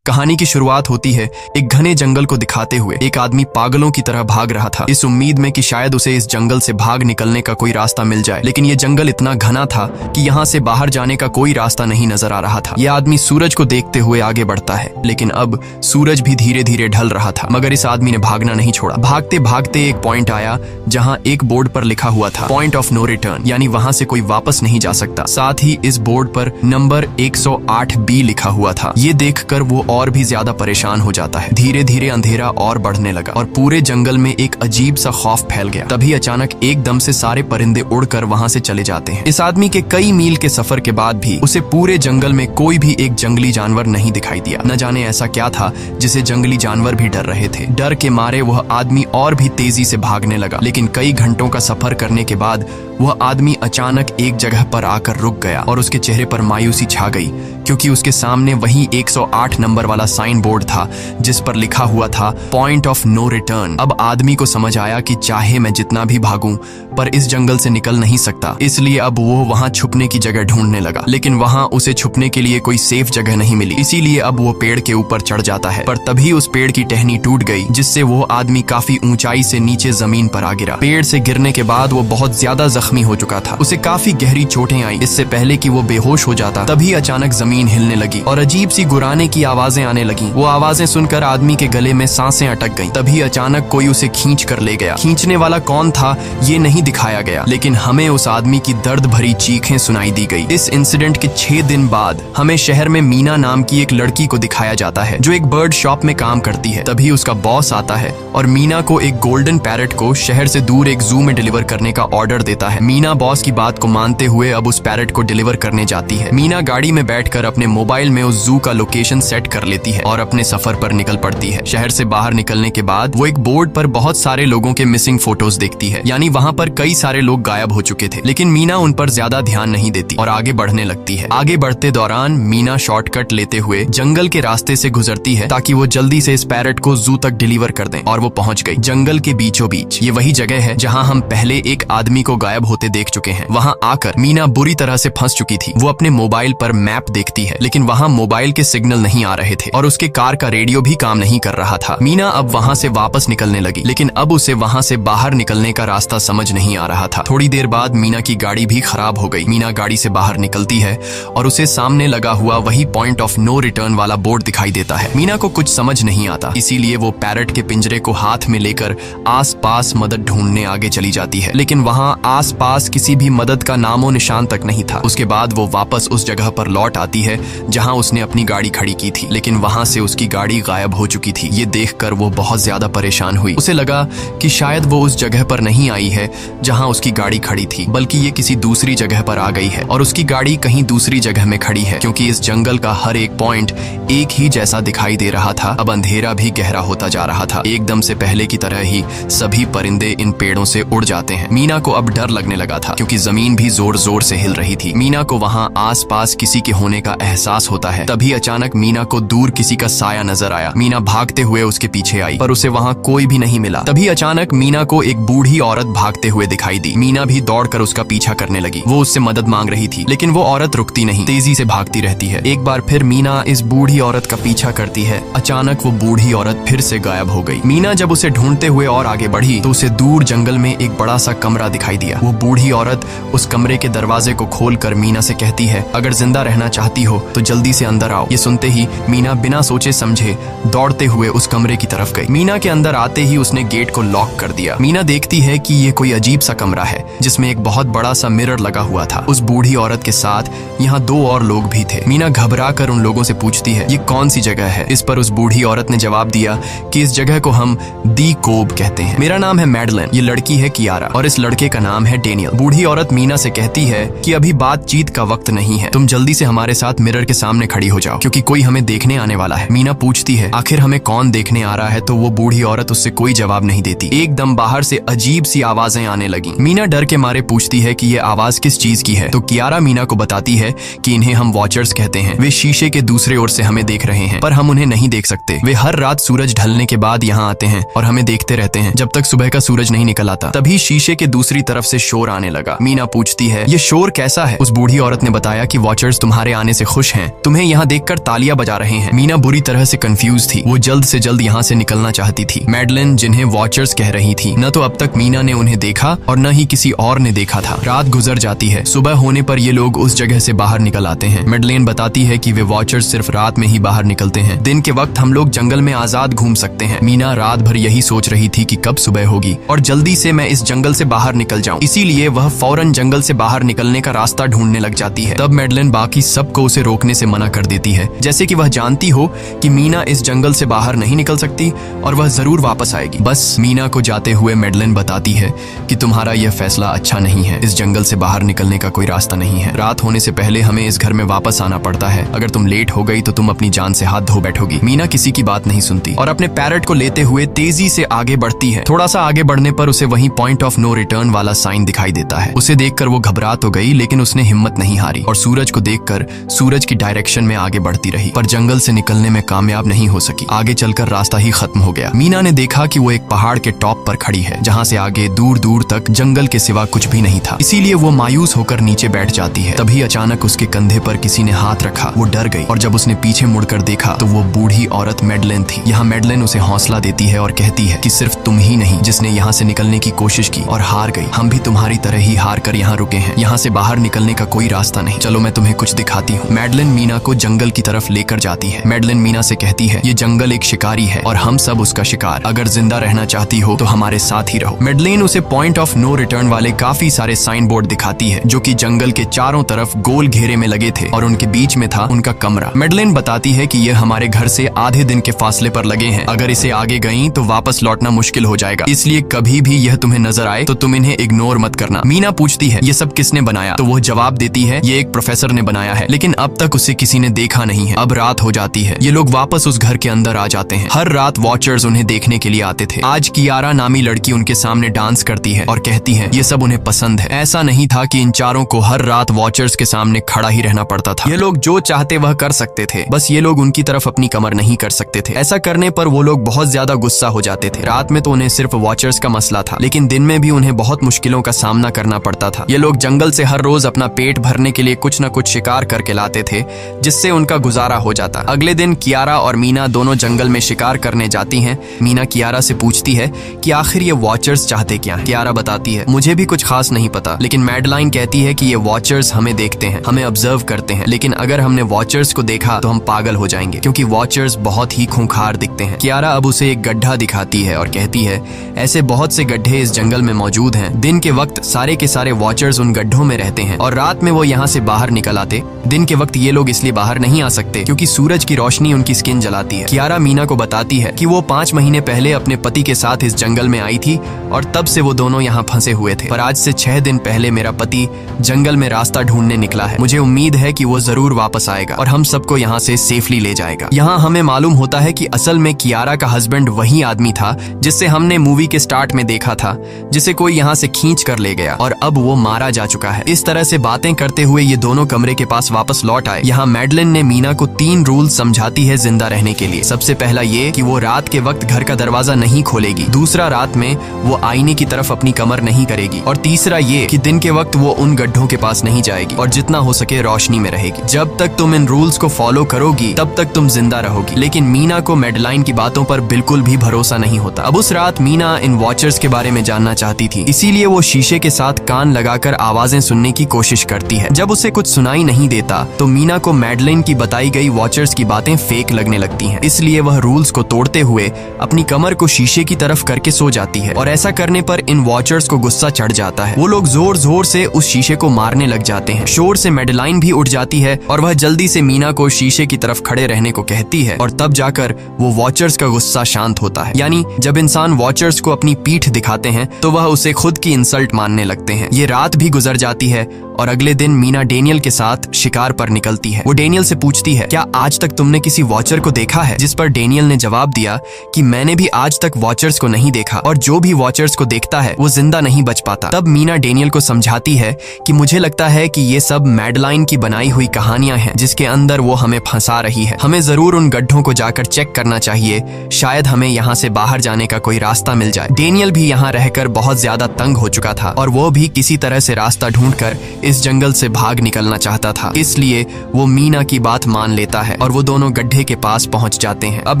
कहानी की शुरुआत होती है एक घने जंगल को दिखाते हुए। एक आदमी पागलों की तरह भाग रहा था, इस उम्मीद में कि शायद उसे इस जंगल से भाग निकलने का कोई रास्ता मिल जाए। लेकिन ये जंगल इतना घना था कि यहाँ से बाहर जाने का कोई रास्ता नहीं नजर आ रहा था। यह आदमी सूरज को देखते हुए आगे बढ़ता है, लेकिन अब सूरज भी धीरे धीरे ढल रहा था। मगर इस आदमी ने भागना नहीं छोड़ा। भागते भागते एक पॉइंट आया जहाँ एक बोर्ड पर लिखा हुआ था पॉइंट ऑफ नो रिटर्न, यानी वहाँ से कोई वापस नहीं जा सकता। साथ ही इस बोर्ड पर नंबर 108B लिखा हुआ था। ये देखकर वो और भी ज्यादा परेशान हो जाता है। धीरे धीरे अंधेरा और बढ़ने लगा और पूरे जंगल में एक अजीब सा खौफ फैल गया। तभी अचानक एकदम से सारे परिंदे उड़कर वहाँ से चले जाते हैं। इस आदमी के कई मील के सफर के बाद भी उसे पूरे जंगल में कोई भी एक जंगली जानवर नहीं दिखाई दिया। न जाने ऐसा क्या था जिसे जंगली जानवर भी डर रहे थे। डर के मारे वह आदमी और भी तेजी से भागने लगा, लेकिन कई घंटों का सफर करने के बाद वह आदमी अचानक एक जगह पर आकर रुक गया और उसके चेहरे पर मायूसी छा गई, क्योंकि उसके सामने वही 108 नंबर वाला साइन बोर्ड था जिस पर लिखा हुआ था पॉइंट ऑफ नो रिटर्न। अब आदमी को समझ आया कि चाहे मैं जितना भी भागूं पर इस जंगल से निकल नहीं सकता, इसलिए अब वो वहां छुपने की जगह ढूंढने लगा। लेकिन वहां उसे छुपने के लिए कोई सेफ जगह नहीं मिली, इसीलिए अब वो पेड़ के ऊपर चढ़ जाता है। पर तभी उस पेड़ की टहनी टूट गई, जिससे वो आदमी काफी ऊंचाई से नीचे जमीन पर आ गिरा। पेड़ से गिरने के बाद वो बहुत ज्यादा जख्मी हो चुका था। उसे काफी गहरी चोटें आई। इससे पहले कि वो बेहोश हो जाता तभी अचानक जमीन हिलने लगी और अजीब सी गुर्राने की आवाजें आने लगी। वो आवाजें सुनकर आदमी के गले में सांसें अटक गईं। तभी अचानक कोई उसे खींच कर ले गया। खींचने वाला कौन था ये नहीं दिखाया गया, लेकिन हमें उस आदमी की दर्द भरी चीखें सुनाई दी गई। इस इंसिडेंट के 6 दिन बाद हमें शहर में मीना नाम की एक लड़की को दिखाया जाता है जो एक बर्ड शॉप में काम करती है। तभी उसका बॉस आता है और मीना को एक गोल्डन पैरट को शहर से दूर एक जू में डिलीवर करने का ऑर्डर देता है। मीना बॉस की बात को मानते हुए अब उस पैरट को डिलीवर करने जाती है। मीना गाड़ी में बैठकर अपने मोबाइल में उस जू का लोकेशन सेट कर लेती है और अपने सफर पर निकल पड़ती है। शहर से बाहर निकलने के बाद वो एक बोर्ड पर बहुत सारे लोगों के मिसिंग फोटोज देखती है, यानी वहाँ पर कई सारे लोग गायब हो चुके थे। लेकिन मीना उन पर ज्यादा ध्यान नहीं देती और आगे बढ़ने लगती है। आगे बढ़ते दौरान मीना शॉर्टकट लेते हुए जंगल के रास्ते से गुजरती है ताकि वो जल्दी से इस पैरट को जू तक डिलीवर कर दें, और वो पहुंच गई जंगल के बीचों बीच। ये वही जगह है जहाँ हम पहले एक आदमी को गायब होते देख चुके हैं। वहाँ आकर मीना बुरी तरह से फंस चुकी थी। वो अपने मोबाइल पर मैप देखती है, लेकिन वहाँ मोबाइल के सिग्नल नहीं आ रहे थे और उसके कार का रेडियो भी काम नहीं कर रहा था। मीना अब वहाँ से वापस निकलने लगी, लेकिन अब उसे वहाँ से बाहर निकलने का रास्ता समझ नहीं आ रहा था। थोड़ी देर बाद मीना की गाड़ी भी खराब हो गई। मीना गाड़ी से बाहर निकलती है और उसे सामने लगा हुआ वही पॉइंट ऑफ नो रिटर्न वाला बोर्ड दिखाई देता है। मीना को कुछ समझ नहीं आता, इसीलिए वो पैरट के पिंजरे को हाथ में लेकर आसपास मदद ढूंढने आगे चली जाती है, लेकिन वहाँ आसपास किसी भी मदद का नामो निशान तक नहीं था। उसके बाद वो वापस उस जगह पर लौट आती है जहाँ उसने अपनी गाड़ी खड़ी की थी, लेकिन वहाँ से उसकी गाड़ी गायब हो चुकी थी। ये देखकर वो बहुत ज्यादा परेशान हुई। उसे लगा कि शायद वो उस जगह पर नहीं आई है जहाँ उसकी गाड़ी खड़ी थी, बल्कि ये किसी दूसरी जगह पर आ गई है और उसकी गाड़ी कहीं दूसरी जगह में खड़ी है, क्योंकि इस जंगल का हर एक पॉइंट एक ही जैसा दिखाई दे रहा था। अब अंधेरा भी गहरा होता जा रहा था। एकदम से पहले की तरह ही सभी परिंदे इन पेड़ों से उड़ जाते हैं। मीना को अब डर लगने लगा था, क्योंकि जमीन भी जोर जोर से हिल रही थी। मीना को वहाँ आसपास किसी के होने का एहसास होता है। तभी अचानक मीना को दूर किसी का साया नजर आया। मीना भागते हुए उसके पीछे आई, पर उसे वहाँ कोई भी नहीं मिला। तभी अचानक मीना को एक बूढ़ी औरत भागते हुए दिखाई दी। मीना भी दौड़कर उसका पीछा करने लगी। वो उससे मदद मांग रही थी, लेकिन वो औरत रुकती नहीं, तेजी से भागती रहती है। एक बार फिर मीना इस बूढ़ी औरत का पीछा करती है। अचानक वो बूढ़ी औरत फिर से गायब हो गई। मीना जब उसे ढूंढते हुए और आगे बढ़ी तो उसे दूर जंगल में एक बड़ा सा कमरा दिखाई दिया। वो बूढ़ी औरत उस कमरे के दरवाजे को खोलकर मीना से कहती है, अगर जिंदा रहना चाहती हो तो जल्दी से अंदर आओ। ये सुनते ही मीना बिना सोचे समझे दौड़ते हुए उस कमरे की तरफ गई। मीना के अंदर आते ही उसने गेट को लॉक कर दिया। मीना देखती है कि ये कोई अजीब सा कमरा है जिसमें एक बहुत बड़ा सा मिरर लगा हुआ था। उस बूढ़ी औरत के साथ यहाँ 2 और लोग भी थे। मीना घबरा कर उन लोगों से पूछती है, ये कौन सी जगह है? इस पर उस बूढ़ी औरत ने जवाब दिया कि इस जगह को हम दी कोब कहते हैं। मेरा नाम है मैडलिन, ये लड़की है कियारा और इस लड़के का नाम है डेनियल। बूढ़ी औरत मीना से कहती है कि अभी बातचीत का वक्त नहीं है, तुम जल्दी से हमारे साथ मिरर के सामने खड़ी हो जाओ, क्योंकि कोई हमें देखने आने वाला है। मीना पूछती है, आखिर हमें कौन देखने आ रहा है? तो वो बूढ़ी औरत उससे कोई जवाब नहीं देती। एकदम बाहर से अजीब सी आवाजें आने लगी। मीना डर के मारे पूछती है कि ये आवाज किस चीज की है? तो कियारा मीना को बताती है कि इन्हें हम वॉचर्स कहते हैं। वे शीशे के दूसरे ओर से हमें देख रहे हैं, पर हम उन्हें नहीं देख सकते। वे हर रात सूरज ढलने के बाद यहाँ आते हैं और हमें देखते रहते हैं जब तक सुबह का सूरज नहीं निकल आता। तभी शीशे के दूसरी तरफ से शोर आने लगा। मीना पूछती है, ये शोर कैसा है? उस बूढ़ी औरत ने बताया कि वॉचर्स तुम्हारे आने से खुश हैं, तुम्हें यहाँ देखकर तालियां बजा रहे हैं। मीना बुरी तरह से कंफ्यूज थी, वो जल्द से जल्द यहाँ से निकलना चाहती थी। मैडलिन जिन्हें वॉचर्स कह रही थी, न तो अब तक मीना ने उन्हें देखा और न ही किसी और ने देखा था। रात गुजर जाती है, सुबह होने पर ये लोग उस जगह से बाहर निकल आते हैं। मैडलिन बताती है कि वे वॉचर्स सिर्फ रात में ही बाहर निकलते हैं, दिन के वक्त हम लोग जंगल में आजाद घूम सकते हैं। मीना रात भर यही सोच रही थी कि कब सुबह होगी और जल्दी से मैं इस जंगल से बाहर निकल जाऊं, इसीलिए वह फौरन जंगल से बाहर निकलने का रास्ता ढूंढने लग जाती है। तब मैडलिन बाकी सबको उसे रोकने से मना कर देती है, जैसे कि वह जानती हो कि मीना इस जंगल से बाहर नहीं निकल सकती और वह जरूर वापस आएगी। बस मीना को जाते हुए मैडलिन बताती है कि तुम्हारा यह फैसला अच्छा नहीं है, इस जंगल से बाहर निकलने का कोई रास्ता नहीं है। रात होने से पहले हमें इस घर में वापस आना पड़ता है, अगर तुम लेट हो गई तो तुम अपनी जान से हाथ धो बैठोगी। मीना किसी की बात नहीं सुनती और अपने पैरट को लेते हुए तेजी से आगे बढ़ती है। थोड़ा सा आगे बढ़ने पर उसे वहीं पॉइंट ऑफ नो रिटर्न वाला साइन दिखाई देता है। उसे देखकर वो घबरा तो गई, लेकिन उसने हिम्मत नहीं हारी और सूरज को देखकर सूरज की डायरेक्शन में आगे बढ़ती रही, पर जंगल से निकलने में कामयाब नहीं हो सकी। आगे चलकर रास्ता ही खत्म हो गया। मीना ने देखा कि वो एक पहाड़ के टॉप पर खड़ी है, जहाँ से आगे दूर दूर तक जंगल के सिवा कुछ भी नहीं था, इसीलिए वो मायूस होकर नीचे बैठ जाती है। तभी अचानक उसके कंधे पर किसी ने हाथ रखा, वो डर गई और जब उसने पीछे मुड़कर देखा तो वो बूढ़ी औरत मैडलिन थी। यहाँ मैडलिन उसे हौसला देती है और कहती है कि सिर्फ तुम ही नहीं जिसने यहाँ से निकलने की कोशिश की और हार गई, हम भी तुम्हारी तरह ही हार कर यहाँ रुके हैं, यहाँ से बाहर निकलने का कोई रास्ता नहीं, चलो मैं तुम्हें कुछ दिखाती हूँ। मैडलिन मीना को जंगल की तरफ लेकर जाती है। मैडलिन मीना से कहती है, ये जंगल एक शिकारी है और हम सब उसका शिकार, अगर जिंदा रहना चाहती हो तो हमारे साथ ही रहो। मैडलिन उसे पॉइंट ऑफ नो रिटर्न वाले काफी सारे साइन बोर्ड दिखाती है, जो कि जंगल के चारों तरफ गोल घेरे में लगे थे और उनके बीच में था उनका कमरा। मैडलिन बताती है कि यह हमारे घर से आधे दिन के फासले पर लगे हैं, अगर इसे आगे गई तो वापस लौटना मुश्किल हो जाएगा, इसलिए कभी भी यह तुम्हें नजर आए तो तुम इन्हें इग्नोर मत करना। मीना पूछती है, ये सब किसने बनाया? तो वो जवाब देती है, ये एक प्रोफेसर ने बनाया है, लेकिन अब तक उसे किसी ने देखा नहीं है। अब रात हो जाती है, ये लोग वापस उस घर के अंदर आ जाते हैं। हर रात वॉचर्स उन्हें देखने के लिए आते थे। आज कियारा नामी लड़की उनके सामने डांस करती है और कहती है ये सब उन्हें पसंद है। ऐसा नहीं था कि इन चारों को हर रात वॉचर्स के सामने खड़ा ही रहना पड़ता था, ये लोग जो चाहते वह कर सकते थे, बस ये लोग उनकी तरफ अपनी कमर नहीं कर सकते थे। ऐसा करने पर वो लोग बहुत ज्यादा गुस्सा हो जाते थे। रात में तो उन्हें सिर्फ वॉचर्स का मसला था, लेकिन दिन में भी उन्हें बहुत मुश्किलों का सामना करना पड़ता था। ये लोग जंगल से हर रोज अपना पेट भरने के लिए कुछ न कुछ शिकार करके लाते थे, जिससे उनका गुजारा हो जाता। अगले दिन कियारा और मीना दोनों जंगल में शिकार करने जाती हैं। मीना कियारा से पूछती है कि आखिर ये वॉचर्स चाहते क्या हैं? कियारा बताती है, मुझे भी कुछ खास नहीं पता, लेकिन मैडलाइन कहती है कि ये वॉचर्स हमें देखते हैं, हमें ऑब्जर्व करते हैं, लेकिन अगर हमने वॉचर्स को देखा तो हम पागल हो जाएंगे, क्योंकि वॉचर्स बहुत ही खूंखार दिखते हैं। कियारा अब उसे एक गड्ढा दिखाती है और कहती है, ऐसे बहुत से गड्ढे इस जंगल में मौजूद हैं। दिन के वक्त सारे के सारे वॉचर्स उन गड्ढों में रहते हैं और रात में वो यहाँ से बाहर निकल आते। दिन के वक्त ये लोग इसलिए बाहर नहीं आ सकते क्योंकि सूरज की रोशनी उनकी स्किन जलाती है। कियारा मीना को बताती है कि वो 5 महीने पहले अपने पति के साथ इस जंगल में आई थी और तब से वो दोनों यहाँ फंसे हुए थे, पर आज से 6 दिन पहले मेरा पति जंगल में रास्ता ढूंढने निकला है। मुझे उम्मीद है कि वो जरूर वापस आएगा और हम सबको यहाँ से सेफली ले जाएगा। यहाँ हमें मालूम होता है कि असल में कियारा का हस्बैंड वही आदमी था जिससे हमने मूवी के स्टार्ट में देखा था, जिसे कोई यहाँ से खींच कर ले गया और अब वो मारा जा चुका है। इस तरह से बातें करते हुए ये दोनों कमरे के पास वापस लौट आए। यहाँ मैडलिन ने मीना को 3 रूल समझाती है जिंदा रहने के लिए। सबसे पहला ये कि वो रात के वक्त घर का दरवाजा नहीं खोलेगी, दूसरा रात में वो आईने की तरफ अपनी कमर नहीं करेगी और तीसरा ये कि दिन के वक्त वो उन गड्ढों के पास नहीं जाएगी और जितना हो सके रोशनी में रहेगी। जब तक तुम इन रूल्स को फॉलो करोगी तब तक तुम जिंदा रहोगी। लेकिन मीना को मैडलाइन की बातों पर बिल्कुल भी भरोसा नहीं होता। अब उस रात मीना इन वॉचर्स के बारे में जानना चाहती थी, इसीलिए वो शीशे के साथ कान लगाकर आवाजें सुनने की कोशिश करती है। जब उसे कुछ सुनाई नहीं देता तो मीना को मैडलिन की बताई गई वॉचर्स की बातें फेक लगने लगती हैं, इसलिए वह रूल्स को तोड़ते हुए अपनी कमर को शीशे की तरफ करके सो जाती है और ऐसा करने पर इन वॉचर्स को गुस्सा चढ़ जाता है। वो लोग जोर जोर से उस शीशे को मारने लग जाते हैं। शोर से मैडलाइन भी उठ जाती है और वह जल्दी से मीना को शीशे की तरफ खड़े रहने को कहती है और तब जाकर वो वॉचर्स का गुस्सा शांत होता है। यानी जब इंसान वॉचर्स को अपनी पीठ दिखाते हैं तो वह उसे खुद की इंसल्ट मानने लगते हैं। ये रात भी गुजर जाती है और अगले दिन मीना डेनियल के साथ शिकार पर निकलती है। वो डेनियल से पूछती है, क्या आज तक तुमने किसी वॉचर को देखा है? जिस पर डेनियल ने जवाब दिया कि मैंने भी आज तक वॉचर्स को नहीं देखा और जो भी वॉचर्स को देखता है वो जिंदा नहीं बच पाता। तब मीना डेनियल को समझाती है कि मुझे लगता है कि ये सब मैडलाइन की बनाई हुई कहानियां हैं जिसके अंदर वो हमें फंसा रही है। हमें जरूर उन गड्ढों को जाकर चेक करना चाहिए, शायद हमें यहाँ से बाहर जाने का कोई रास्ता मिल जाए। डेनियल भी यहाँ रहकर बहुत ज्यादा तंग हो चुका था और वो भी किसी तरह से रास्ता ढूंढकर इस जंगल से भाग निकलना चाहता था। इसलिए वो मीना की बात मान लेता है और वो दोनों गड्ढे के पास पहुंच जाते हैं। अब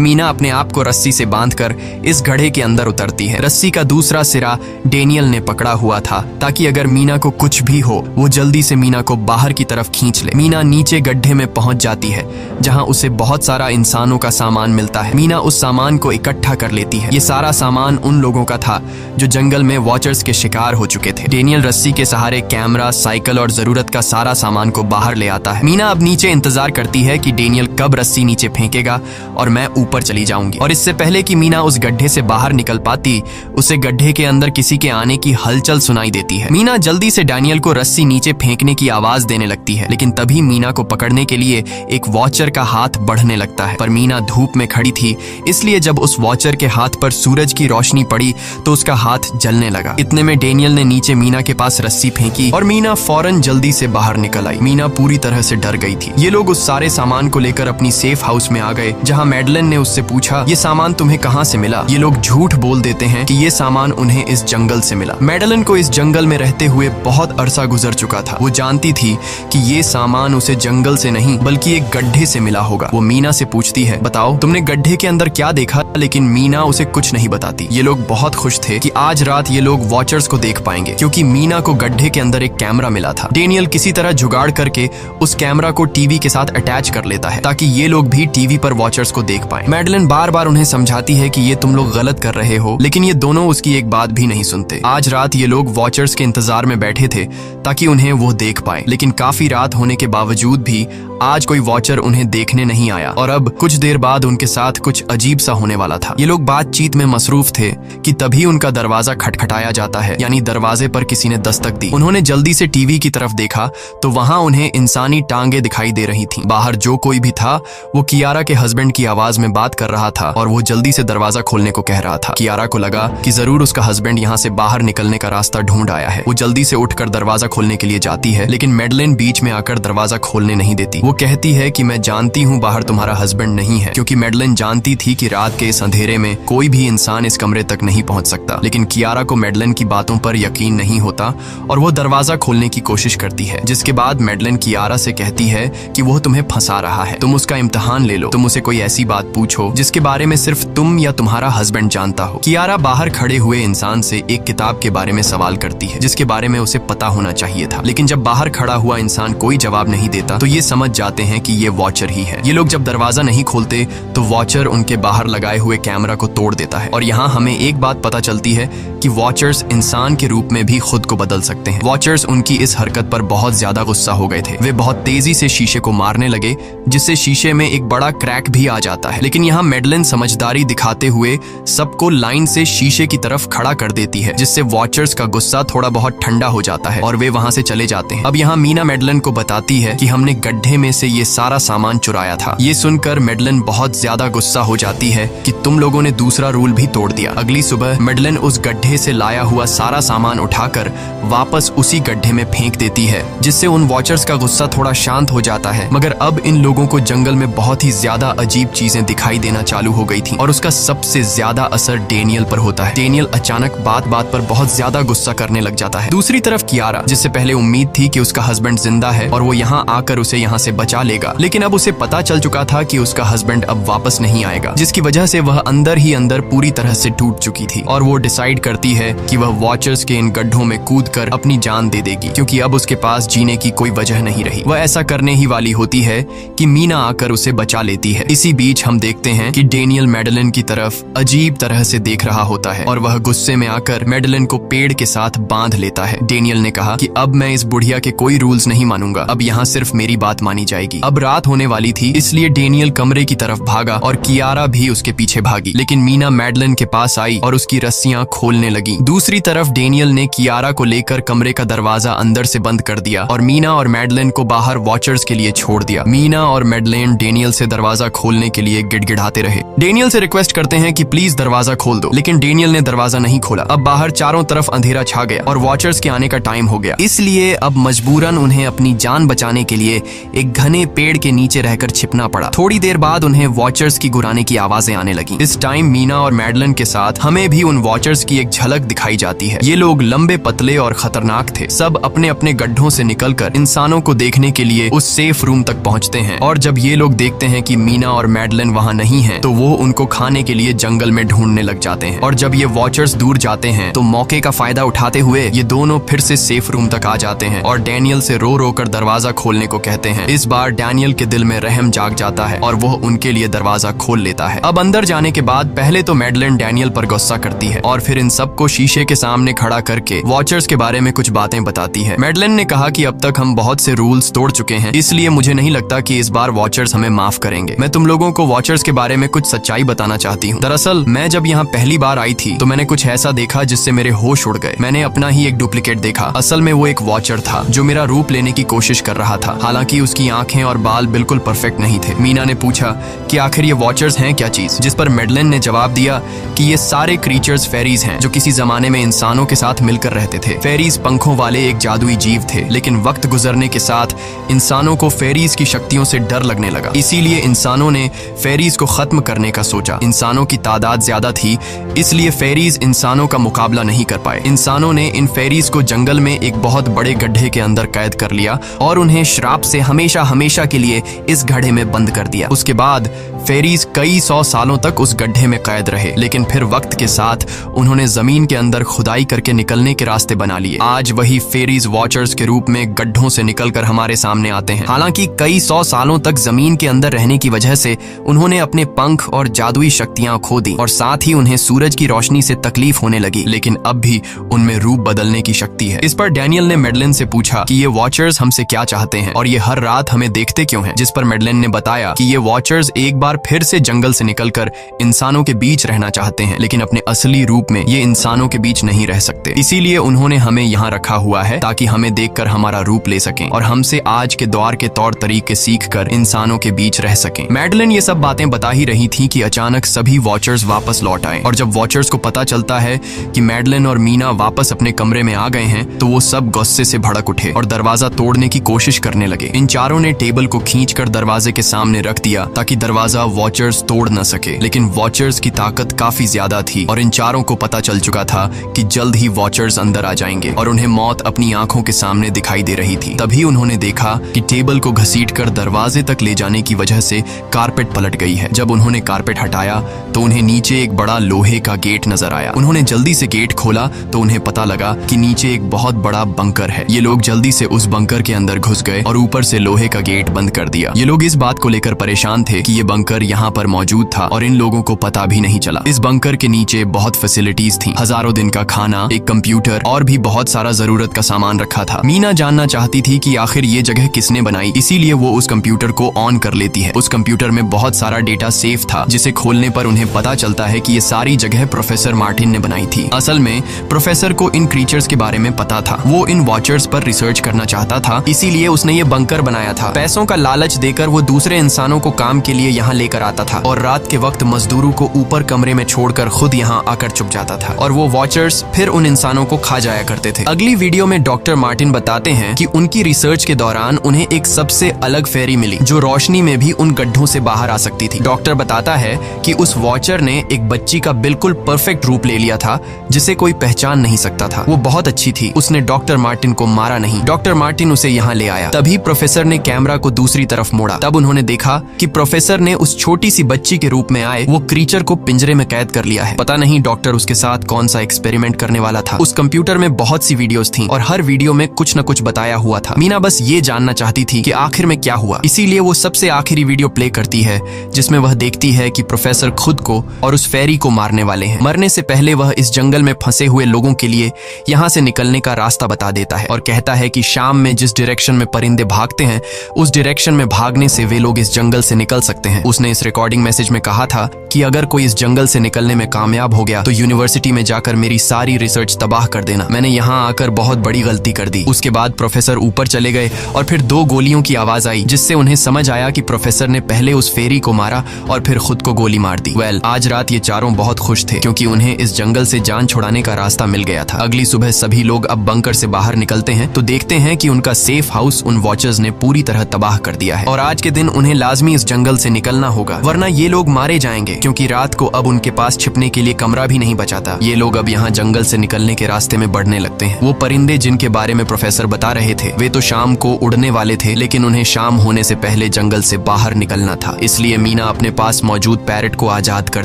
मीना अपने आप को रस्सी से बांधकर इस गड्ढे के अंदर उतरती है। रस्सी का दूसरा सिरा डेनियल ने पकड़ा हुआ था ताकि अगर मीना को कुछ भी हो वो जल्दी से मीना को बाहर की तरफ खींच ले। मीना नीचे गड्ढे में पहुंच जाती है जहां उसे बहुत सारा इंसानों का सामान मिलता है। मीना उस सामान को इकट्ठा कर लेती है। ये सारा सामान उन लोगों का था जो जंगल में वॉचर्स के शिकार हो चुके थे। डेनियल रस्सी के सहारे कैमरा, साइकिल और जरूरत का सारा सामान को बाहर ले आता है। मीना अब नीचे इंतजार करती है कि डेनियल कब रस्सी नीचे फेंकेगा और मैं ऊपर चली जाऊंगी। और इससे पहले कि मीना उस गड्ढे से बाहर निकल पाती, उसे गड्ढे के अंदर किसी के आने की हलचल सुनाई देती है। मीना जल्दी से डेनियल को रस्सी नीचे फेंकने की आवाज देने लगती है, लेकिन तभी मीना को पकड़ने के लिए एक वॉचर का हाथ बढ़ने लगता है। पर मीना धूप में खड़ी थी, इसलिए जब उस वॉचर के हाथ पर सूरज की रोशनी पड़ी तो उसका हाथ जलने लगा। इतने में डेनियल ने नीचे मीना के पास रस्सी फेंकी और मीना फौरन जल्दी से बाहर निकल आई। मीना पूरी तरह से डर गई थी। ये लोग उस सारे सामान को लेकर अपनी सेफ हाउस में आ गए, जहां मैडलिन ने उससे पूछा, ये सामान तुम्हें कहां से मिला? ये लोग झूठ बोल देते हैं कि ये सामान उन्हें इस जंगल से मिला। मैडलिन को इस जंगल में रहते हुए बहुत अरसा गुजर चुका था। वो जानती थी कि ये सामान उसे जंगल से नहीं बल्कि एक गड्ढे से मिला होगा। वो मीना से पूछती है, बताओ तुमने गड्ढे के अंदर क्या देखा? लेकिन मीना उसे कुछ नहीं बताती। ये लोग बहुत खुश थे कि आज रात ये लोग वॉचर्स को देख पाएंगे, क्योंकि मीना को गड्ढे के अंदर एक कैमरा मिला था। डेनियल किसी तरह जुगाड़ करके उस कैमरा को टीवी के साथ अटैच कर लेता है ताकि ये लोग भी टीवी पर वॉचर्स को देख पाएं। मैडलिन बार बार उन्हें समझाती है कि ये तुम लोग गलत कर रहे हो, लेकिन ये दोनों उसकी एक बात भी नहीं सुनते। आज रात ये लोग वॉचर्स के इंतजार में बैठे थे ताकि उन्हें वो देख पाए, लेकिन काफी रात होने के बावजूद भी आज कोई वॉचर उन्हें देखने नहीं आया और अब कुछ देर बाद उनके साथ कुछ अजीब सा होने वाला था। ये लोग बातचीत में मसरूफ थे कि तभी उनका दरवाजा खटखटाया जाता है, यानी दरवाजे पर किसी ने दस्तक दी। उन्होंने जल्दी से टीवी की तरफ देखा तो वहां उन्हें इंसानी टांगे दिखाई दे रही थीं। बाहर जो कोई भी था वो कियारा के हस्बैंड की आवाज में बात कर रहा था और वो जल्दी से दरवाजा खोलने को कह रहा था। कियारा को लगा कि जरूर उसका हस्बैंड यहाँ से बाहर निकलने का रास्ता ढूंढ आया है। वो जल्दी से उठकर दरवाजा खोलने के लिए जाती है, लेकिन मैडलिन बीच में आकर दरवाजा खोलने नहीं देती। वो कहती है कि मैं जानती हूँ बाहर तुम्हारा हस्बैंड नहीं है, क्योंकि मैडलिन जानती थी कि रात के इस अंधेरे में कोई भी इंसान इस कमरे तक नहीं पहुंच सकता। लेकिन कियारा को मैडलिन की बातों पर यकीन नहीं होता और वो दरवाजा खोलने की कोशिश करती है, जिसके बाद मैडलिन कियारा से कहती है कि वो तुम्हें फंसा रहा है, तुम उसका इम्तिहान ले लो, तुम उसे कोई ऐसी बात पूछो जिसके बारे में सिर्फ तुम या तुम्हारा हस्बैंड जानता हो। कियारा बाहर खड़े हुए इंसान से एक किताब के बारे में सवाल करती है जिसके बारे में उसे पता होना चाहिए था, लेकिन जब बाहर खड़ा हुआ इंसान कोई जवाब नहीं देता तो ये समझ जाते हैं कि ये वॉचर ही है। ये लोग जब दरवाजा नहीं खोलते तो वॉचर उनके बाहर लगाए हुए कैमरा को तोड़ देता है और यहाँ हमें एक बात पता चलती है कि वॉचर्स इंसान के रूप में भी खुद को बदल सकते हैं। वॉचर्स उनकी इस हरकत पर बहुत ज्यादा गुस्सा हो गए थे। वे बहुत तेजी से शीशे को मारने लगे, जिससे शीशे में एक बड़ा क्रैक भी आ जाता है। लेकिन यहाँ मैडलिन समझदारी दिखाते हुए सबको लाइन से शीशे की तरफ खड़ा कर देती है, जिससे वॉचर्स का गुस्सा थोड़ा बहुत ठंडा हो जाता है और वे वहां से चले जाते हैं। अब यहाँ मीना मैडलिन को बताती है कि हमने गड्ढे में से ये सारा सामान चुराया था। ये सुनकर मैडलिन बहुत ज्यादा गुस्सा हो जाती है कि तुम लोगों ने दूसरा रूल भी तोड़ दिया। अगली सुबह मैडलिन उस गड्ढे से लाया हुआ सारा सामान उठाकर वापस उसी गड्ढे में फेंक देती है, जिससे उन वॉचर्स का गुस्सा थोड़ा शांत हो जाता है। मगर अब इन लोगों को जंगल में बहुत ही ज्यादा अजीब चीजें दिखाई देना चालू हो गई थी और उसका सबसे ज्यादा असर डेनियल पर होता है। डेनियल अचानक बात बात पर बहुत ज्यादा गुस्सा करने लग जाता है। दूसरी तरफ कियारा, जिससे पहले उम्मीद थी कि उसका हस्बैंड जिंदा है और वो यहाँ आकर उसे यहाँ से बचा लेगा, लेकिन अब उसे पता चल चुका था कि उसका हस्बैंड अब वापस नहीं आएगा, जिसकी वजह से वह अंदर ही अंदर पूरी तरह से टूट चुकी थी और वो डिसाइड करती है कि वह वॉचर्स के इन गड्ढों में कूदकर अपनी जान दे देगी, क्योंकि अब उसके पास जीने की कोई वजह नहीं रही। वह ऐसा करने ही वाली होती है कि मीना आकर उसे बचा लेती है। इसी बीच हम देखते हैं कि डेनियल मैडलिन की तरफ अजीब तरह से देख रहा होता है और वह गुस्से में आकर मैडलिन को पेड़ के साथ बांध लेता है। डेनियल ने कहा कि अब मैं इस बुढ़िया के कोई रूल्स नहीं मानूंगा, अब यहाँ सिर्फ मेरी बात मानी जाएगी। अब रात होने वाली थी, इसलिए डेनियल कमरे की तरफ भागा और कियारा भी उसके पीछे भागी, लेकिन मीना मैडलिन के पास आई और उसकी रस्सियां खोलने लगी। दूसरी तरफ डेनियल ने कियारा को लेकर कमरे का दरवाजा अंदर से बंद कर दिया और मीना और मैडलिन को बाहर वॉचर्स के लिए छोड़ दिया। मीना और मैडलिन डेनियल से दरवाजा खोलने के लिए गिड़गिड़ाते रहे। डेनियल से रिक्वेस्ट करते हैं कि प्लीज दरवाजा खोल दो, लेकिन डेनियल ने दरवाजा नहीं खोला। अब बाहर चारों तरफ अंधेरा छा गया और वॉचर्स के आने का टाइम हो गया, इसलिए अब मजबूरन उन्हें अपनी जान बचाने के लिए एक घने पेड़ के नीचे रहकर छिपना पड़ा। थोड़ी देर बाद उन्हें वॉचर्स की गुराने की आवाजें आने लगी। इस टाइम मीना और मैडलिन के साथ हमें भी उन वॉचर्स की एक झलक दिखाई जाती है। ये लोग लंबे, पतले और खतरनाक थे। सब अपने अपने गड्ढों से निकलकर इंसानों को देखने के लिए उस सेफ रूम तक पहुंचते हैं। और जब ये लोग देखते हैं कि मीना और मैडलिन वहां नहीं हैं, तो वो उनको खाने के लिए जंगल में ढूंढने लग जाते हैं। और जब ये वॉचर्स दूर जाते हैं तो मौके का फायदा उठाते हुए ये दोनों फिर से सेफ रूम तक आ जाते हैं और डैनियल से रो रो कर दरवाजा खोलने को कहते हैं। इस बार डैनियल के दिल में रहम जाग जाता है और वो उनके लिए दरवाजा खोल लेता है। अब अंदर जाने के बाद पहले तो मैडलिन डैनियल पर गुस्सा करती है और फिर इन सबको शीशे के सामने खड़ा करके वॉचर्स के बारे में कुछ बातें बताती है। मैडलिन ने कहा कि अब तक हम बहुत से रूल्स तोड़ चुके हैं, इसलिए मुझे नहीं लगता कि इस बार वॉचर्स हमें माफ करेंगे। मैं तुम लोगों को वॉचर्स के बारे में कुछ सच्चाई बताना चाहती हूँ। दरअसल मैं जब यहाँ पहली बार आई थी तो मैंने कुछ ऐसा देखा जिससे मेरे होश उड़ गए। मैंने अपना ही एक डुप्लीकेट देखा। असल में वो एक वॉचर था जो मेरा रूप लेने की कोशिश कर रहा था। हालांकि उसकी आंखें और बाल बिल्कुल परफेक्ट नहीं थे। मीना ने पूछा कि आखिर ये वॉचर्स हैं क्या चीज, जिस पर मैडलिन ने जवाब दिया कि ये सारे क्रीचर्स फेरीज हैं जो किसी जमाने में इंसानों के साथ मिलकर रहते थे। फेरीज पंखों वाले एक जादुई जीव थे, लेकिन वक्त गुजरने के साथ इंसानों को फेरीज की शक्तियों से डर लगने लगा। इसीलिए इंसानों ने फेरीज को खत्म करने का सोचा। इंसानों की तादाद ज्यादा थी, इसलिए फेरीज इंसानों का मुकाबला नहीं कर पाए। इंसानों ने इन फेरीज को जंगल में एक बहुत बड़े गड्ढे के अंदर कैद कर लिया और उन्हें श्राप से हमेशा हमेशा के लिए इस गड्ढे में बंद कर दिया। उसके बाद फेरीज कई 100 सालों तक उस गड्ढे में कैद रहे, लेकिन फिर वक्त के साथ उन्होंने जमीन के अंदर खुदाई करके निकलने के रास्ते बना लिए। आज वही फेरीज वॉचर्स के रूप में गड्ढों से निकलकर हमारे सामने आते हैं। हालांकि कई 100 सालों तक जमीन के अंदर रहने की वजह से उन्होंने अपने पंख और जादुई शक्तियां खो दी और साथ ही उन्हें सूरज की रोशनी से तकलीफ होने लगी, लेकिन अब भी उनमें रूप बदलने की शक्ति है। इस पर डैनियल ने मैडलिन से पूछा कि ये वॉचर्स हमसे क्या चाहते हैं और ये हर रात हमें देखते क्यों हैं, जिस पर मैडलिन ने बताया कि ये वॉचर्स एक बार फिर से जंगल से निकलकर इंसानों के बीच रहना चाहते हैं, लेकिन अपने असली रूप में ये इंसानों के बीच नहीं रह सकते। इसीलिए उन्होंने हमें यहाँ रखा हुआ है ताकि हमें देखकर हमारा रूप ले सकें और हमसे आज के दौर के तौर तरीके सीखकर इंसानों के बीच रह सकें। मैडलिन ये सब बातें बता ही रही थी कि अचानक सभी वॉचर्स वापस लौट आए और जब वॉचर्स को पता चलता है कि मैडलिन और मीना वापस अपने कमरे में आ गए हैं तो वो सब गुस्से से भड़क उठे और दरवाजा तोड़ने की कोशिश करने लगे। इन चारों ने टेबल को खींचकर दरवाजे के सामने रख दिया ताकि दरवाजा वॉचर्स तोड़ न सके, लेकिन वॉचर्स की ताकत काफी ज्यादा थी और इन चारों को पता चल चुका था कि जल्द ही वॉचर्स अंदर आ जाएंगे और उन्हें मौत अपनी आंखों के सामने दिखाई दे रही थी। तभी उन्होंने देखा कि टेबल को घसीटकर दरवाजे तक ले जाने की वजह से कारपेट पलट गई है। जब उन्होंने कारपेट हटाया तो उन्हें नीचे एक बड़ा लोहे का गेट नजर आया। उन्होंने जल्दी से गेट खोला तो उन्हें पता लगा कि नीचे एक बहुत बड़ा बंकर है। ये लोग जल्दी से उस बंकर के अंदर घुस गए और ऊपर से लोहे का गेट बंद कर दिया। ये लोग इस बात को लेकर परेशान थे कि ये बंकर यहाँ पर मौजूद था और इन लोगों को पता भी नहीं चला। इस बंकर के नीचे बहुत फैसिलिटीज थी, हजारों दिन का खाना, एक कंप्यूटर और भी बहुत सारा जरूरत का सामान रखा था। मीना जानना चाहती थी कि आखिर ये जगह किसने बनाई, इसीलिए वो उस कंप्यूटर को ऑन कर लेती है। उस कंप्यूटर में बहुत सारा डेटा सेफ था, जिसे खोलने पर उन्हें पता चलता है कि ये सारी जगह प्रोफेसर मार्टिन ने बनाई थी। असल में प्रोफेसर को इन क्रीचर्स के बारे में पता था। वो इन वॉचर्स पर रिसर्च करना चाहता था, इसीलिए उसने ये बंकर बनाया था। पैसों का लालच देकर वो दूसरे इंसानों को काम के लिए यहाँ लेकर आता था और रात के वक्त मजदूरों को ऊपर कमरे में छोड़कर खुद यहाँ आकर छुप जाता था और वो वॉचर्स फिर उन इंसानों को खा जाया करते थे। अगली वीडियो में डॉक्टर मार्टिन बताते हैं कि उनकी रिसर्च के दौरान उन्हें एक सबसे अलग फेरी मिली जो रोशनी में भी उन गड्ढों से बाहर आ सकती थी। डॉक्टर बताता है कि उस वॉचर ने एक बच्ची का बिल्कुल परफेक्ट रूप ले लिया था जिसे कोई पहचान नहीं सकता था। वो बहुत अच्छी थी, उसने डॉक्टर मार्टिन को मारा नहीं। डॉक्टर मार्टिन उसे यहाँ ले आया। तभी प्रोफेसर ने कैमरा को दूसरी तरफ मोड़ा। तब उन्होंने देखा कि प्रोफेसर ने उस छोटी सी बच्ची के रूप में आए वो क्रीचर को पिंजरे में कैद कर लिया है। पता नहीं डॉक्टर उसके साथ कौन सा एक्सपेरिमेंट करने वाला था। उस कंप्यूटर में बहुत सी वीडियोस थी और हर वीडियो में कुछ न कुछ बताया हुआ था। मीना बस ये जानना चाहती थी कि आखिर में क्या हुआ, इसीलिए वो सबसे आखिरी वीडियो प्ले करती है जिसमें वह देखती है कि प्रोफेसर खुद को और उस फेरी को मारने वाले हैं। मरने से पहले वह इस जंगल में फंसे हुए लोगों के लिए यहाँ से निकलने का रास्ता बता देता है और कहता है कि शाम में जिस डायरेक्शन में परिंदे भागते हैं उस डायरेक्शन में भागने से वे लोग इस जंगल से निकल सकते हैं। उसने इस रिकॉर्डिंग मैसेज में कहा था कि अगर कोई इस जंगल से निकलने में कामयाब हो गया तो यूनिवर्सिटी में जाकर मेरी सारी रिसर्च तबाह कर देना। मैंने यहाँ आकर बहुत बड़ी गलती कर दी। उसके बाद प्रोफेसर ऊपर चले गए और फिर 2 गोलियों की आवाज आई जिससे उन्हें समझ आया कि प्रोफेसर ने पहले उस फेरी को मारा और फिर खुद को गोली मार दी। आज रात ये चारों बहुत खुश थे क्योंकि उन्हें इस जंगल से जान छुड़ाने का रास्ता मिल गया था। अगली सुबह सभी लोग अब बंकर से बाहर निकलते हैं तो देखते हैं कि उनका सेफ हाउस उन वॉचर्स ने पूरी तरह तबाह कर दिया है और आज के दिन उन्हें लाजमी इस जंगल से निकलना होगा वरना ये लोग मारे जाएंगे। क्योंकि रात को अब उनके पास छिपने के लिए कमरा भी नहीं बचा था। ये लोग अब यहाँ जंगल से निकलने के रास्ते में बढ़ने लगते हैं। वो परिंदे जिनके बारे में प्रोफेसर बता रहे थे वे तो शाम को उड़ने वाले थे, लेकिन उन्हें शाम होने से पहले जंगल से बाहर निकलना था। इसलिए मीना अपने पास मौजूद पैरट को आजाद कर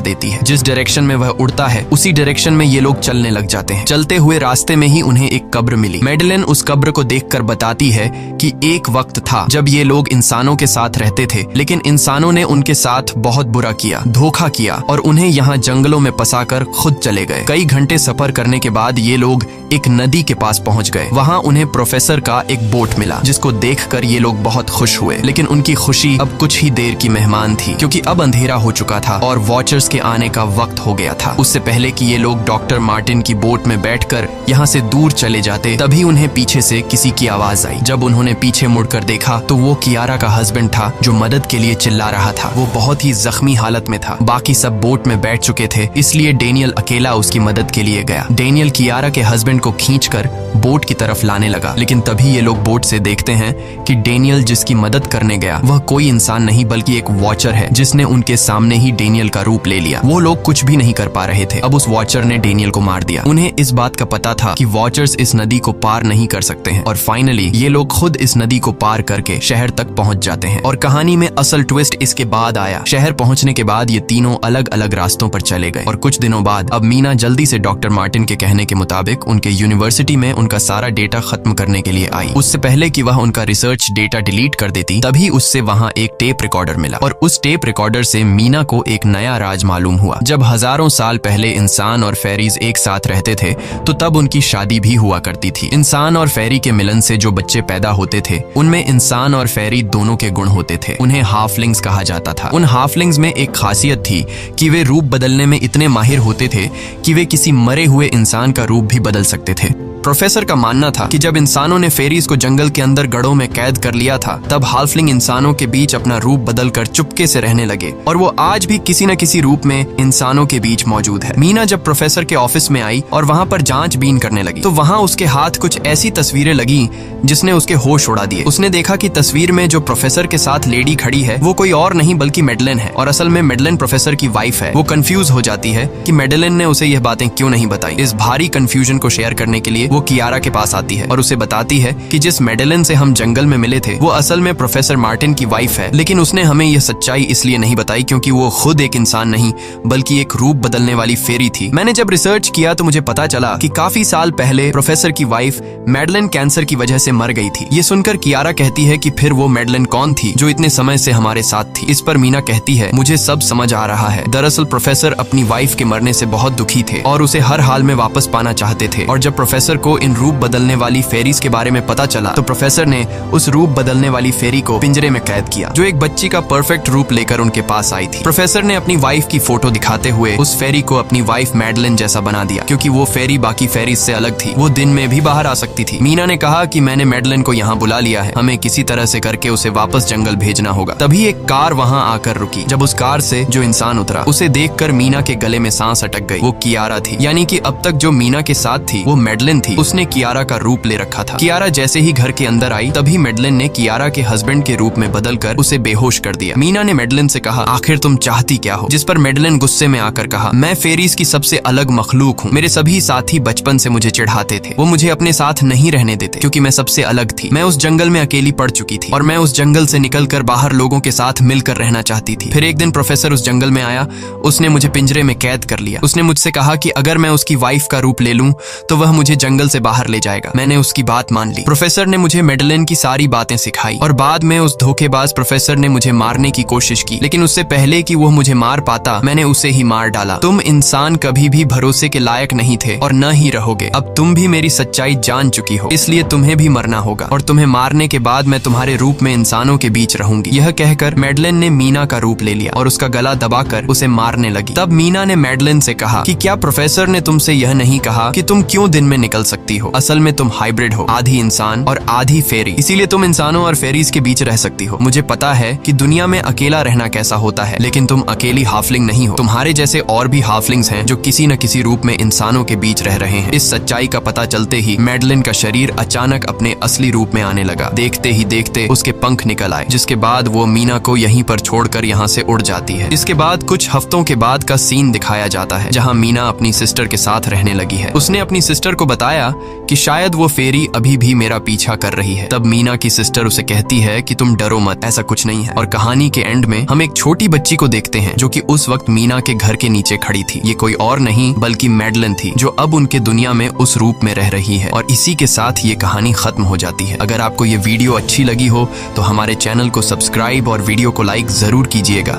देती है। जिस डायरेक्शन में वह उड़ता है उसी डायरेक्शन में ये लोग चलने लग जाते हैं। चलते हुए रास्ते में ही उन्हें एक कब्र मिली। मैडेलिन उस कब्र को देखकर बताती है कि एक वक्त था जब ये लोग इंसानों के साथ रहते थे, लेकिन इंसानों ने उनके साथ बहुत बुरा किया, धोखा किया और उन्हें यहाँ जंगलों में फंसाकर खुद चले गए। कई घंटे सफर करने के बाद ये लोग एक नदी के पास पहुंच गए। वहाँ उन्हें प्रोफेसर का एक बोट मिला, जिसको देखकर ये लोग बहुत खुश हुए। लेकिन उनकी खुशी अब कुछ ही देर की मेहमान थी, क्योंकि अब अंधेरा हो चुका था और वॉचर्स के आने का वक्त हो गया था। उससे पहले कि ये लोग डॉक्टर मार्टिन की बोट में बैठकर यहाँ से दूर चले जाते, तभी उन्हें पीछे से किसी की आवाज आई। जब उन्होंने पीछे मुड़कर देखा तो वो कियारा का हस्बैंड था, जो मदद के लिए चिल्ला रहा था। वो बहुत ही जख्मी हालत में था। बाकी सब बोट में बैठ चुके थे, इसलिए डेनियल अकेला उसकी मदद के लिए गया। डेनियल कियारा के हस्बैंड को खींचकर बोट की तरफ लाने लगा, लेकिन तभी ये लोग बोट से देखते हैं कि डेनियल जिसकी मदद करने गया वह कोई इंसान नहीं बल्कि एक वॉचर है, जिसने उनके सामने ही डेनियल का रूप ले लिया। वो लोग कुछ भी नहीं कर पा रहे थे। अब उस वॉचर ने डेनियल को मार दिया। उन्हें इस बात का पता था कि वॉचर्स इस नदी को पार नहीं कर सकते हैं और फाइनली ये लोग खुद इस नदी को पार करके शहर तक पहुंच जाते हैं। और कहानी में असल ट्विस्ट इसके बाद आया। शहर पहुंचने के बाद ये तीनों अलग अलग रास्तों पर चले गए और कुछ दिनों बाद अब मीना जल्दी से डॉक्टर मार्टिन के कहने के मुताबिक उनके यूनिवर्सिटी में उनका सारा डेटा खत्म करने के लिए आई। उससे पहले कि वह उनका रिसर्च डेटा डिलीट कर देती, तभी उससे वहाँ एक टेप रिकॉर्डर मिला और उस टेप रिकॉर्डर से मीना को एक नया राज मालूम हुआ। जब हजारों साल पहले इंसान और फेरीज एक साथ रहते थे तो तब उनकी शादी भी हुआ करती थी। इंसान और फेरी के मिलन से जो बच्चे पैदा होते थे उनमें इंसान और फेरी दोनों के गुण होते थे। उन्हें हाफलिंग्स कहा जाता था। उन हाफलिंग्स में एक खासियत थी कि वे रूप बदलने में इतने माहिर होते थे कि वे किसी मरे हुए इंसान का रूप भी बदल सकते थे। प्रोफेसर का मानना था कि जब इंसानों ने फेरीज को जंगल के अंदर गढ़ों में कैद कर लिया था, तब हाफलिंग इंसानों के बीच अपना रूप बदलकर चुपके से रहने लगे और वो आज भी किसी न किसी रूप में इंसानों के बीच मौजूद है। मीना जब प्रोफेसर के ऑफिस में आई और वहाँ पर जांचबीन करने लगी तो वहाँ उसके हाथ कुछ ऐसी तस्वीरें लगी जिसने उसके होश उड़ा दिए। उसने देखा कि तस्वीर में जो प्रोफेसर के साथ लेडी खड़ी है वो कोई और नहीं बल्कि मैडेलिन है और असल में मैडेलिन प्रोफेसर की वाइफ है। वो कंफ्यूज हो जाती है कि मैडेलिन ने उसे यह बातें क्यों नहीं बताई। इस भारी कंफ्यूजन को शेयर करने के लिए वो कियारा के पास आती है और उसे बताती है कि जिस मैडेलिन से हम जंगल में मिले थे वो असल में प्रोफेसर मार्टिन की वाइफ है, लेकिन उसने हमें यह सच्चाई इसलिए नहीं बताई क्योंकि वो खुद एक इंसान नहीं बल्कि एक रूप बदलने वाली फेरी थी। मैंने जब रिसर्च किया तो मुझे पता चला कि काफी साल पहले प्रोफेसर की वाइफ मैडेलिन कैंसर की वजह से मर गई थी। ये सुनकर कियारा कहती है कि फिर वो मैडेलिन कौन थी जो इतने समय से हमारे साथ थी। इस पर मीना कहती है, मुझे सब समझ आ रहा है। दरअसल प्रोफेसर अपनी वाइफ के मरने से बहुत दुखी थे और उसे हर हाल में वापस पाना चाहते थे और जब प्रोफेसर को इन रूप बदलने वाली फेरीज के बारे में पता चला तो प्रोफेसर ने उस रूप बदलने वाली फेरी को पिंजरे में कैद किया, जो एक बच्ची का परफेक्ट रूप लेकर उनके पास आई थी। प्रोफेसर ने अपनी वाइफ की फोटो दिखाते हुए उस फेरी को अपनी वाइफ मैडेलिन जैसा बना दिया, क्योंकि वो फेरी बाकी फेरीज से अलग थी। वो दिन में भी बाहर आ सकती थी। मीना ने कहा कि मैंने मैडेलिन को यहाँ बुला लिया है, हमें किसी तरह से करके उसे वापस जंगल भेजना होगा। तभी एक कार वहाँ आकर रुकी। जब उस कार से जो इंसान उतरा उसे देखकर मीना के गले में सांस अटक गई। वो कियारा थी, यानी कि अब तक जो मीना के साथ थी वो मैडेलिन थी। उसने कियारा का रूप ले रखा था। कियारा जैसे ही घर के अंदर आई तभी मैडेलिन ने कियारा के हस्बैंड के रूप में बदलकर उसे बेहोश कर दिया। मीना ने मैडेलिन से कहा, आखिर तुम चाहती क्या हो? जिस पर मैडेलिन गुस्से में आकर कहा, मैं फेरीज की सबसे अलग मखलूक हूँ। मेरे सभी साथी बचपन से मुझे चिढ़ाते थे। वो मुझे अपने साथ नहीं रहने देते क्योंकि मैं सबसे अलग थी। मैं उस जंगल में अकेली पड़ चुकी थी और मैं उस जंगल से निकलकर बाहर लोगों के साथ मिलकर रहना चाहती थी। फिर एक दिन प्रोफेसर उस जंगल में आया। उसने मुझे पिंजरे में कैद कर लिया। उसने मुझसे कहा कि अगर मैं उसकी वाइफ का रूप ले लूं तो वह मुझे जंगल से बाहर ले जाएगा। मैंने उसकी बात मान ली। प्रोफेसर ने मुझे मैडेलिन की सारी बातें सिखाई और बाद में उस धोखेबाज प्रोफेसर ने मुझे मारने की कोशिश की, लेकिन उससे पहले कि वो मुझे मार पाता मैंने उसे ही मार डाला। तुम इंसान कभी भी भरोसे के लायक नहीं थे और न ही रहोगे। अब तुम भी मेरी सच्चाई जान चुकी हो, इसलिए तुम्हें भी मरना होगा और तुम्हें मारने के बाद मैं तुम्हारे रूप में इंसानों के बीच रहूंगी। यह कहकर मैडेलिन ने मीना का रूप ले लिया और उसका गला दबाकर उसे मारने लगी। तब मीना ने मैडेलिन से कहा कि क्या प्रोफेसर ने तुमसे यह नहीं कहा कि तुम क्यों दिन में निकल सकती हो। असल में तुम हाइब्रिड हो, आधी इंसान और आधी फेरी, इसीलिए तुम इंसानों और फेरीज के बीच रह सकती हो। मुझे पता है कि दुनिया में अकेला रहना कैसा होता है, लेकिन तुम अकेली हाफलिंग नहीं हो। तुम्हारे जैसे और भी हाफलिंग्स हैं जो किसी न किसी रूप में इंसानों के बीच रह रहे हैं। इस सच्चाई का पता चलते ही मैडलिन का शरीर अचानक अपने असली रूप में आने लगा। देखते ही देखते उसके पंख निकल आए, जिसके बाद वो मीना को यहीं पर छोड़कर यहाँ से उड़ जाती है। इसके बाद कुछ हफ्तों के बाद का सीन दिखाया जाता है, जहाँ मीना अपनी सिस्टर के साथ रहने लगी है। उसने अपनी सिस्टर को बताया कि शायद वो फेरी अभी भी मेरा पीछा कर रही है। तब मीना की सिस्टर उसे कहती है कि तुम डरो मत, ऐसा कुछ नहीं है। और कहानी के एंड में हम एक छोटी बच्ची को देखते हैं जो कि उस वक्त मीना के घर के नीचे खड़ी थी। ये कोई और नहीं बल्कि मैडलिन थी, जो अब उनके दुनिया में उस रूप में रह रही है। और इसी के साथ ये कहानी खत्म हो जाती है। अगर आपको ये वीडियो अच्छी लगी हो तो हमारे चैनल को सब्सक्राइब और वीडियो को लाइक जरूर कीजिएगा।